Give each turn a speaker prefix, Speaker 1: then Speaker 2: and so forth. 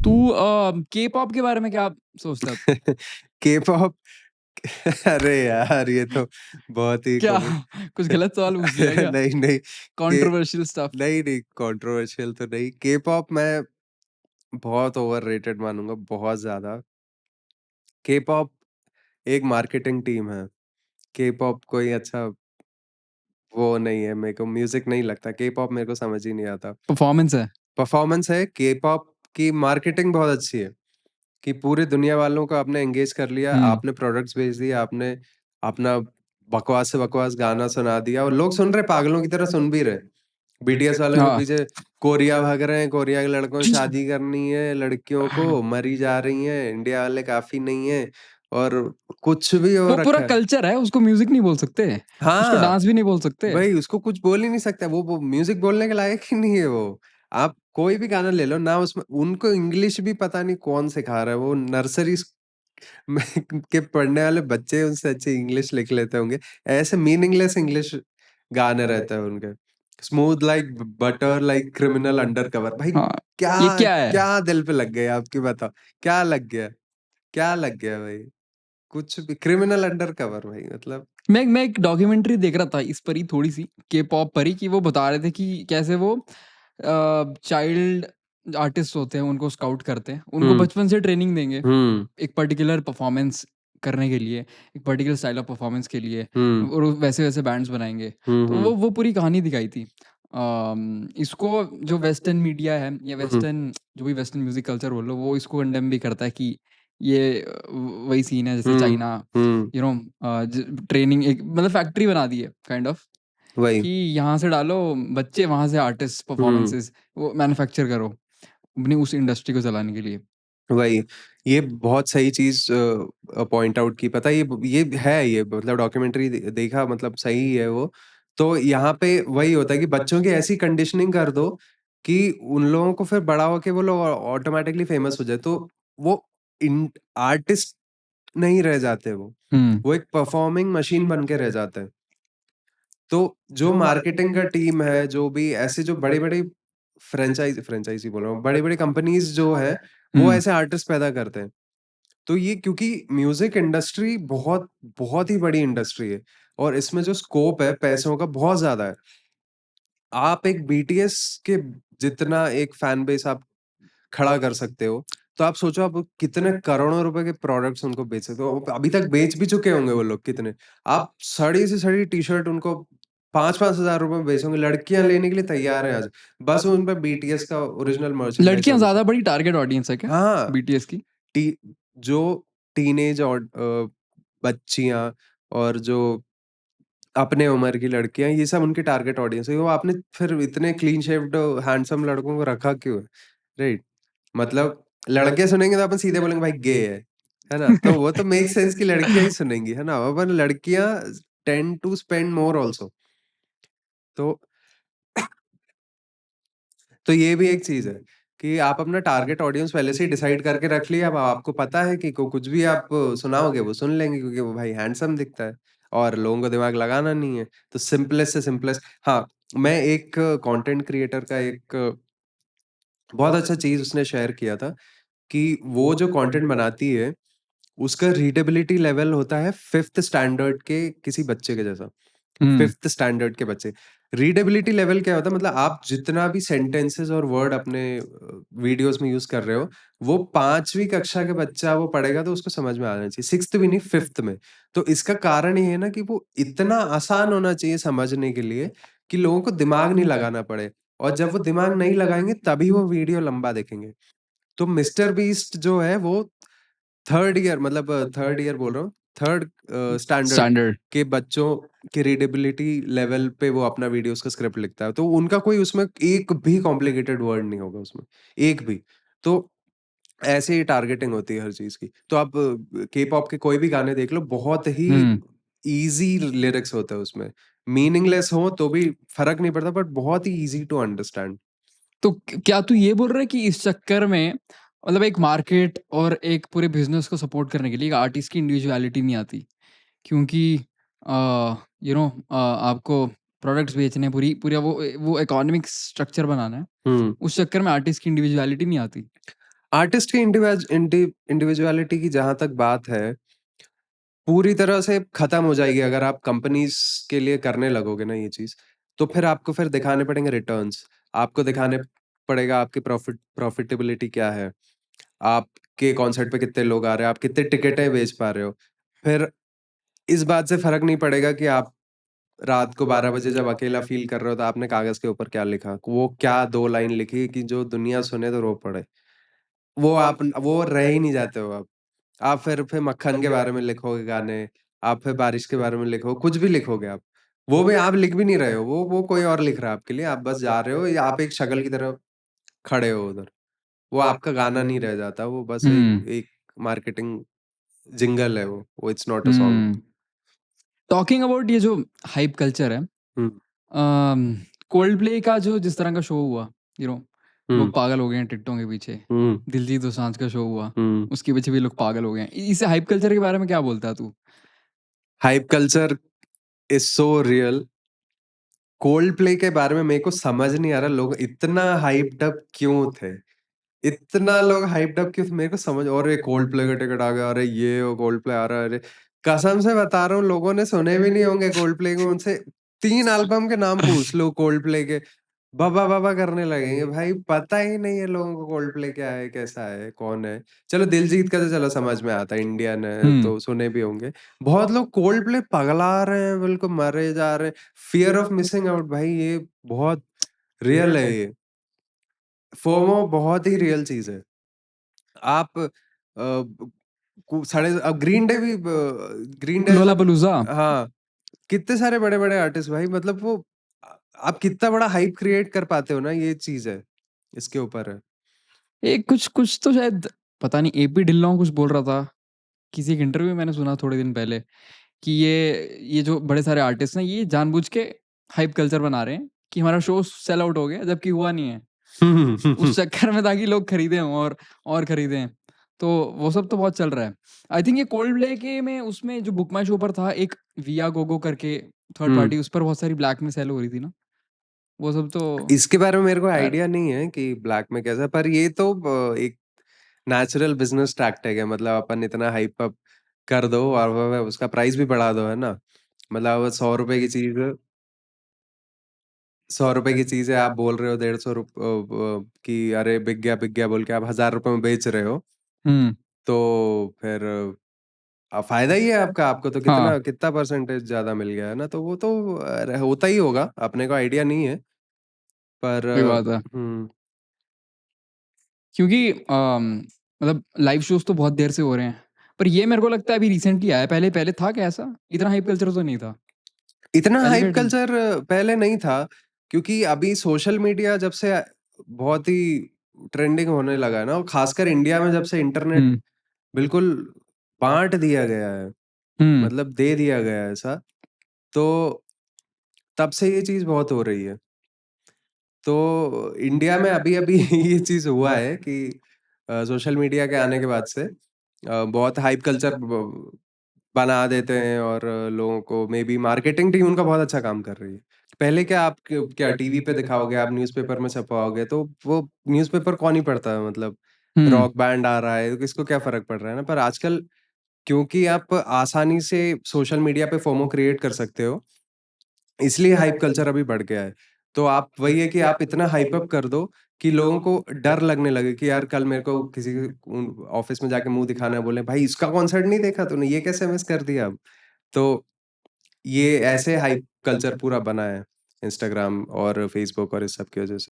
Speaker 1: तू के-पॉप के बारे में क्या सोचता है?
Speaker 2: के-पॉप अरे यार ये तो बहुत ही
Speaker 1: क्या
Speaker 2: कॉमेडी
Speaker 1: कुछ गलत सवाल पूछ लिया क्या?
Speaker 2: नहीं, नहीं के
Speaker 1: कंट्रोवर्शियल स्टफ।
Speaker 2: नहीं, नहीं कंट्रोवर्शियल तो नहीं। के-पॉप मैं बहुत ओवररेटेड मानूँगा, बहुत ज़्यादा। के-पॉप एक मार्केटिंग टीम है। के-पॉप कोई अच्छा वो नहीं है, मेरे को म्यूज़िक नहीं लगता। के-पॉप मेरे को समझ ही नहीं आता।
Speaker 1: परफॉर्मेंस है।
Speaker 2: परफॉर्मेंस है, के-पॉप की मार्केटिंग बहुत अच्छी है, कि पूरी दुनिया वालों को आपने एंगेज कर लिया,
Speaker 1: हुँ।
Speaker 2: आपने प्रोडक्ट्स भेज दिए, आपने अपना बकवास से बकवास गाना सुना दिया और लोग सुन रहे, पागलों की तरह सुन भी रहे। बीटीएस वालों के
Speaker 1: हाँ।
Speaker 2: पीछे कोरिया भाग रहे हैं, कोरिया के लड़कों से शादी करनी है, लड़कियों को मरी जा रही हैं, इंडिया वाले काफ़ी नहीं हैं और कुछ भी हो
Speaker 1: वो पूरा
Speaker 2: रखा है।
Speaker 1: कल्चर है, उसको म्यूज़िक नहीं बोल सकते, उसको
Speaker 2: हाँ।
Speaker 1: डांस भी नहीं बोल सकते।
Speaker 2: वही, उसको कुछ बोल ही नहीं सकता, वो म्यूज़िक बोलने के लायक ही नहीं है वो। आप कोई भी गाना ले लो ना, उसमें उनको इंग्लिश भी पता नहीं कौन सिखा रहा है, वो नर्सरी में के पढ़ने वाले बच्चे उनसे अच्छी इंग्लिश लिख लेते होंगे। ऐसे मीनिंगलेस इंग्लिश गाने रहते हैं उनके। Smooth like butter like criminal undercover. भाई
Speaker 1: हाँ,
Speaker 2: क्या
Speaker 1: ये क्या है?
Speaker 2: क्या दिल पे लग गया आपकी बताओ? क्या लग गया? क्या लग गया भाई? कुछ भी क्रिमिनल अंडरकवर भाई मतलब
Speaker 1: मैं एक डॉक्यूमेंट्री देख रहा था इस पर ही थोड़ी-सी के-पॉप पर ही कि वो बता रहे थे कि कैसे वो चाइल्ड आर्टिस्ट होते हैं, उनको स्काउट करते हैं। उनको
Speaker 2: हुँ,
Speaker 1: बचपन से ट्रेनिंग देंगे,
Speaker 2: हुँ,
Speaker 1: एक पर्टिकुलर परफॉर्मेंस करने के लिए, एक पर्टिकुलर स्टाइल ऑफ परफॉर्मेंस के लिए
Speaker 2: हुँ,
Speaker 1: और वैसे-वैसे बैंड्स बनाएँगे।
Speaker 2: हुँ,
Speaker 1: तो
Speaker 2: हुँ,
Speaker 1: वो पूरी कहानी दिखाई थी। इसको जो वेस्टर्न मीडिया है या
Speaker 2: हुँ,
Speaker 1: वेस्टर्न जो भी वेस्टर्न म्यूज़िक कल्चर बोल लो, वो इसको कंडेम भी करता है कि ये वही सीन है जैसे
Speaker 2: हुँ,
Speaker 1: चाइना
Speaker 2: हुँ,
Speaker 1: यू नो ट्रेनिंग एक मतलब फैक्ट्री बना दी है काइंड ऑफ
Speaker 2: वही।
Speaker 1: कि यहाँ से डालो बच्चे वहाँ से आर्टिस्ट
Speaker 2: हुँ,
Speaker 1: परफॉर्मेंसेस वो मैन्युफैक्चर करो अपनी उस इंडस्ट्री को चलाने के लिए।
Speaker 2: वही। ये बहुत सही चीज़ पॉइंट आउट की। पता है ये है ये मतलब डॉक्यूमेंट्री देखा मतलब सही है वो। तो यहाँ पे वही होता है कि बच्चों की ऐसी कंडीशनिंग कर दो कि उन लोगों को फिर बड़ा होके वो लोग ऑटोमैटिकली फेमस हो जाए। तो वो इन आर्टिस्ट नहीं रह जाते वो।
Speaker 1: हुँ,
Speaker 2: वो एक परफॉर्मिंग मशीन बन के रह जाते हैं। तो जो मार्केटिंग का टीम है, जो भी ऐसे जो बड़ी-बड़ी फ्रैंचाइज़ी बोल रहा हूँ, बड़ी-बड़ी कंपनीज़ जो हैं, वो
Speaker 1: हुँ,
Speaker 2: ऐसे आर्टिस्ट पैदा करते हैं। तो ये क्योंकि म्यूज़िक इंडस्ट्री बहुत बहुत ही बड़ी इंडस्ट्री है और इसमें जो स्कोप है पैसों का बहुत ज़्यादा है। आप एक बीटीएस के जितना एक फैन बेस आप खड़ा कर सकते हो, तो आप सोचो आप कितने करोड़ों रुपए के प्रोडक्ट्स उनको बेच सकते हो। अभी तक बेच भी चुके होंगे वो लोग कितने। आप सड़ी से सड़ी टी-शर्ट उनको 5-5 हज़ार रुपए में बेचोगे, लड़कियाँ लेने के लिए तैयार हैं आज। बस उन पे बीटीएस का ओरिजिनल मर्चेंडाइज़
Speaker 1: लड़कियाँ
Speaker 2: होना
Speaker 1: ज़्यादा
Speaker 2: चाहिए।
Speaker 1: बड़ी टारगेट ऑडियंस है क्या
Speaker 2: हाँ,
Speaker 1: बीटीएस की?
Speaker 2: टी जो टीनेज बच्चियाँ और जो अपने उम्र की लड़कियाँ, ये सब उनकी टारगेट ऑडियंस है। वो आपने फिर इतने क्लीन शेव्ड हैंडसम लड़कों को रखा क्यों है? राइट? मतलब लड़के सुनेंगे तो अपन सीधे बोलेंगे भाई गे है ना? तो वो तो मेक सेंस कि लड़कियाँ ही सुनेंगी, है ना? अपन लड़कियाँ tend to spend more also. तो तो ये भी एक चीज़ है कि आप अपना टारगेट ऑडियंस पहले से ही डिसाइड करके रख लिया। अब आपको पता है कि को कुछ भी आप सुनाओगे वो सुन लेंगे क्योंकि वो भाई हैंडसम दिखता है और लोगों को दिमाग लगाना नहीं है। तो सिंपलेस्ट से सिंपलेस्ट हाँ, मैं एक कंटेंट क्रिएटर का एक बहुत अच्छा चीज़ उसने शेयर किया था कि वो जो कंटेंट बनाती है उसका रीडेबिलिटी लेवल होता है 5th स्टैंडर्ड के किसी बच्चे के जैसा।
Speaker 1: हुँ,
Speaker 2: 5th स्टैंडर्ड के बच्चे। रीडेबिलिटी लेवल क्या होता है मतलब आप जितना भी सेंटेंसेस और वर्ड अपने वीडियोज़ में यूज़ कर रहे हो, वो 5वीं कक्षा के बच्चा वो पढ़ेगा तो उसको समझ में आना चाहिए। 6th भी नहीं 5th में। तो इसका कारण ये है ना कि वो इतना आसान होना चाहिए समझने के लिए कि लोगों को दिमाग नहीं लगाना पड़े और जब वो दिमाग नहीं लगाएँगे तभी वो वीडियो लंबा देखेंगे। तो मिस्टर बीस्ट जो है वो 3rd ईयर मतलब 3rd ईयर बोल रहा हूँ, 3rd स्टैंडर्ड
Speaker 1: स्टैंडर्ड।
Speaker 2: के बच्चों के रीडेबिलिटी लेवल पे वो अपना वीडियोज़ का स्क्रिप्ट लिखता है। तो उनका कोई उसमें एक भी कॉम्प्लिकेटेड वर्ड नहीं होगा उसमें, एक भी। तो ऐसे ही टारगेटिंग होती है हर चीज़ की। तो आप के-पॉप के कोई भी गाने देख लो, बहुत ही
Speaker 1: हुँ,
Speaker 2: ईज़ी लिरिक्स होते हैं उसमें। मीनिंगलेस हो तो भी फ़र्क नहीं पड़ता बट बहुत ही ईज़ी टू अंडरस्टैंड।
Speaker 1: तो क्या तू ये बोल रहा है कि इस चक्कर में मतलब एक मार्केट और एक पूरे बिज़नेस को सपोर्ट करने के लिए एक आर्टिस्ट की इंडिविजुअलिटी नहीं आती? क्योंकि आपको प्रोडक्ट्स बेचने हैं, पूरी पूरा वो इकोनॉमिक स्ट्रक्चर बनाना है।
Speaker 2: हुँ।
Speaker 1: उस चक्कर में आर्टिस्ट की इंडिविजुअलिटी नहीं आती।
Speaker 2: आर्टिस्ट की इंडिविजुअलिटी की जहाँ तक बात है, पूरी तरह से खत्म हो जाएगी अगर आप कंपनीज़ के लिए करने लगोगे ना ये चीज़, तो फिर आपको फिर दिखाने पड़ेंगे रिटर्न्स। आपको दिखाने पड़ेगा आपकी प्रॉफिटेबिलिटी क्या है, आपके कॉन्सर्ट पे कितने लोग आ रहे हैं, आप कितने टिकटें बेच पा रहे हो। फिर इस बात से फ़र्क नहीं पड़ेगा कि आप रात को 12 बजे जब अकेला फ़ील कर रहे हो तो आपने कागज़ के ऊपर क्या लिखा, वो क्या 2 लाइन लिखी कि जो दुनिया सुने तो रो पड़े। वो रह ही नहीं जाते हो आप। आप फिर मक्खन के बारे में लिखोगे गाने, आप फिर बारिश के बारे में लिखो, कुछ भी लिखोगे आप। वो भी आप लिख भी नहीं रहे हो, वो कोई और लिख रहा है आपके लिए, आप बस जा रहे हो या आप एक शक्ल की तरह खड़े हो उधर। वो आपका गाना नहीं रह जाता, वो बस एक
Speaker 1: हुँ,
Speaker 2: एक मार्केटिंग जिंगल है वो it's not a song.
Speaker 1: Hmm. Talking about ये जो हाइप कल्चर है,
Speaker 2: हुँ,
Speaker 1: कोल्डप्ले का जो जिस तरह का शो हुआ, यू नो
Speaker 2: हुँ,
Speaker 1: लोग पागल हो गए हैं टिकटों के पीछे।
Speaker 2: हुँ,
Speaker 1: दिलजीत दोसांझ का शो हुआ,
Speaker 2: हुँ।
Speaker 1: उसके पीछे भी लोग पागल हो गए हैं। इसे हाइप कल्चर के बारे में क्या बोलता है तू?
Speaker 2: Hype culture is so real. Coldplay के बारे में मेरे को समझ नहीं आ रहा लोग इतना हाइप्ड अप क्यों थे? इतना लोग हाइप्ड अप क्यों थे? मेरे को समझ और ये कोल्डप्ले का टिकट आ गया, अरे ये वो कोल्डप्ले आ रहा है, अरे कसम से बता रहा हूँ लोगों ने सुने भी नहीं होंगे कोल्डप्ले को, उनसे 3 एल्बम के नाम पूछ लो कोल्डप्ले के, बाबा बाबा करने लगेंगे। भाई पता ही नहीं है लोगों को कोल्डप्ले क्या है, कैसा है, कौन है? चलो दिलजीत का तो चलो समझ में आता है, इंडियन है
Speaker 1: हुँ,
Speaker 2: तो सुने भी होंगे। बहुत लोग कोल्डप्ले पगला रहे हैं, बिल्कुल मरे जा रहे हैं। फियर ऑफ मिसिंग आउट भाई ये बहुत रियल है ये। फोमो बहुत ही रियल चीज़ है। आप ब कु साढ़े अब ग्रीन डे जैसा
Speaker 1: लोलापालूज़ा।
Speaker 2: हाँ, कितने सारे बड़े-बड़े आर्टिस्ट भाई मतलब वो आप कितना बड़ा हाइप क्रिएट कर पाते हो ना ये चीज़ है, इसके ऊपर है।
Speaker 1: एक कुछ कुछ तो शायद पता नहीं एपी ढिल्लों कुछ बोल रहा था। किसी एक इंटरव्यू में मैंने सुना थोड़े दिन पहले कि ये जो बड़े सारे आर्टिस्ट हैं ये जानबूझ के हाइप कल्चर बना रहे हैं कि हमारा शो सेल आउट हो गया जबकि हुआ नहीं है। उस चक्कर में ताकि लोग खरीदें और खरीदें। तो वो सब तो बहुत चल रहा है। आई थिंक ये कोल्डप्ले के में उसमें जो बुक माई शो पर था एक विया गोगो करके थर्ड
Speaker 2: हुँ,
Speaker 1: पार्टी उस पर बहुत सारी ब्लैक में सेल हो रही थी ना? वो सब तो
Speaker 2: इसके बारे में मेरे को
Speaker 1: यार
Speaker 2: आइडिया नहीं है कि ब्लैक में कैसा पर ये तो एक नेचुरल बिज़नेस टैक्टिक है मतलब अपन इतना हाइप अप कर दो और वो उसका प्राइस भी बढ़ा दो, है ना? मतलब ₹100 की चीज़ ₹100 की चीज़ है, आप बोल रहे हो 150 कि अरे बिक गया बोल के आप ₹1000 में बेच रहे हो,
Speaker 1: हुँ,
Speaker 2: तो फिर फ़ायदा ही है आपका, आपको तो
Speaker 1: हाँ,
Speaker 2: कितना परसेंटेज ज़्यादा मिल गया है ना, तो वो तो होता ही होगा, अपने को आइडिया नहीं है, पर
Speaker 1: सही बात है।
Speaker 2: हुँ,
Speaker 1: क्योंकि मतलब लाइव शोज़ तो बहुत देर से हो रहे हैं। पर ये मेरे को लगता है अभी रिसेंटली आया है, पहले पहले था क्या ऐसा? इतना हाइप कल्चर तो नहीं था।
Speaker 2: इतना
Speaker 1: पहले
Speaker 2: हाइप
Speaker 1: के टाइम
Speaker 2: कल्चर पहले नहीं था, क्योंकि अभी सोशल मीडिया जब से बहुत ही ट्रेंडिंग होने लगा है ना, और खासकर इंडिया में जब से इंटरनेट
Speaker 1: हुँ,
Speaker 2: बिल्कुल बाँट दिया गया है,
Speaker 1: हुँ,
Speaker 2: मतलब दे दिया गया है ऐसा, तो तब से ये चीज़ बहुत हो रही है। तो इंडिया में अभी-अभी ये चीज़ हुआ है कि सोशल मीडिया के आने के बाद से बहुत हाइप कल्चर बना देते हैं और लोगों को मेबी मार्केटिंग टीम उनका बहुत अच्छा काम कर रही है। पहले क्या आप क्या टीवी पे दिखाओगे, आप न्यूज़पेपर में छपवाओगे, तो वो न्यूज़पेपर कौन ही पढ़ता है मतलब
Speaker 1: हुँ,
Speaker 2: रॉक बैंड आ रहा है, तो किसको क्या फ़र्क पड़ रहा है ना? पर आजकल क्योंकि आप आसानी से सोशल मीडिया पे फोमो क्रिएट कर सकते हो, इसलिए हाइप कल्चर अभी बढ़ गया है। तो आप वही है कि आप इतना हाइप अप कर दो कि लोगों को डर लगने लगे कि यार कल मेरे को किसी ऑफिस में जाके मुँह दिखाना है, बोले भाई इसका कॉन्सर्ट नहीं देखा तूने, ये कैसे मिस कर दिया अब? तो ये ऐसे हाइप कल्चर पूरा बना है, इंस्टाग्राम और फेसबुक और इस सब की वजह से।